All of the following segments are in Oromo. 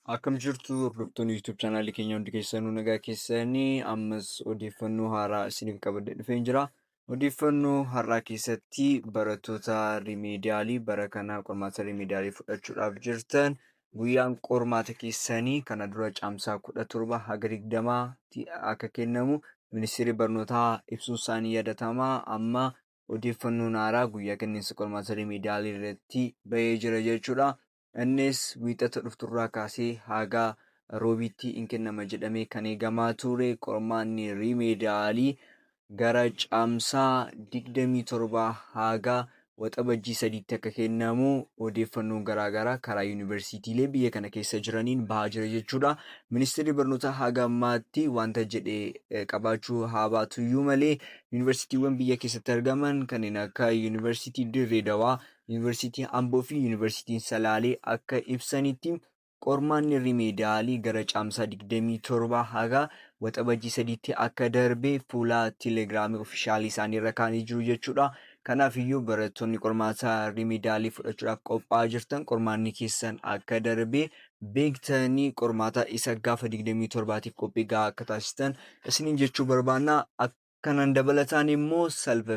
Akkam jirtu hordoftoonni YouTube chaanaalii keenya hundi keessanuu nagaa keessanii ammas odeeffannoo haaraa isiniif qabadee dhufeen jira. Odeeffannoo har'aa keessatti barattoota rimeediyaalii bara kana qormaata rimeediyaalii fudhachuudhaaf jirtan guyyaan qormaata keessanii kana dura caamsaa 17 haga 20tti akka kennamu ministeerri barnootaa ibsuun isaanii yaadatama. Amma odeeffannoon haaraa guyyaa kenniinsa qormaata rimeediyaalii irratti bahee jira jechuudha. Innis wiixata dhufturraa kaasee haga roobiitti hin kennama jedhamee kan eegamaa ture. Qormaanni rimeediyaalii gara caamsaa 27 haga waxabajjii 3tti akka kennamu odeeffannoon garaagaraa karaa yuunivarsiitiilee biyya kana keessa jiraniin bahaa jira jechuudha. Ministeerri barnootaa haga ammaatti wanta jedhee qabaachuu haa baatuyyuu malee yuunivarsiitiiwwan biyya keessatti argaman kanneen akka yuunivarsiitii Dirree Dawaa, yuunivarsiitii Amboo fi yuunivarsiitiin Salaalee akka ibsanitti qormaanni rimeediyaalii gara caamsaa 27 haga waxabajjii 3tti akka darbe fuula teelegiraamii ofishaalii isaanii irra kaa'anii jiru jechuudha. Kanaaf iyyuu barattoonni qormaata rimeediyaalii fudhachuudhaaf qophaa'aa jirtan qormaanni keessan akka darbe beektanii qormaata isa gaafa 27tiif qophii gahaa akka taasistan isiniin jechuu barbaanna. Kanaan dabalataan immoo self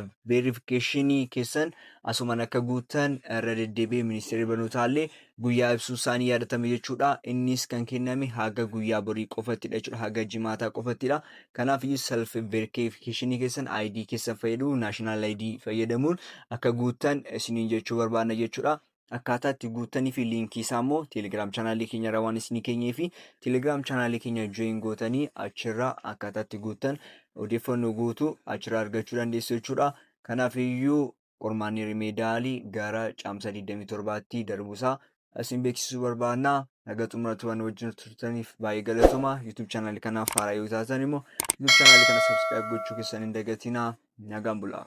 verifiikeeshinii keessan asumaan akka guutan irra deddeebi'ee ministeerri barnootaallee guyyaa ibsuu isaanii yaadatame jechuudha. Innis kan kenname haga guyyaa borii qofattidha jechuudha. Haga jimaataa qofattidha. Kanaaf iyyuu self verifiikeeshinii keessan ID keessan fayyaduu naashinaal ID fayyadamuun akka guutan isiniin jechuu barbaanna jechuudha. Akkaataa itti guutanii fi liinkii isaa immoo teelegiraam chaanaalii keenya irraa waan isinii keenyee fi teelegiraam chaanaalii keenya join gootanii achirraa akkaataa itti guutan odeeffannoo guutuu achirraa argachuu dandeessu jechuudha. Kanaaf iyyuu qormaanni rimeediyaalii gara caamsaa 27tti darbuusaa isin beeksisuu barbaanna. Naga xumuratu waan wajjin turtaniif baay'ee galatoomaa. YouTube chaanaalii kanaaf haaraa yoo taatan immoo YouTube chaanaalii kana subscribe gochuu keessan hin dagatinaa. Nagaan bulaa.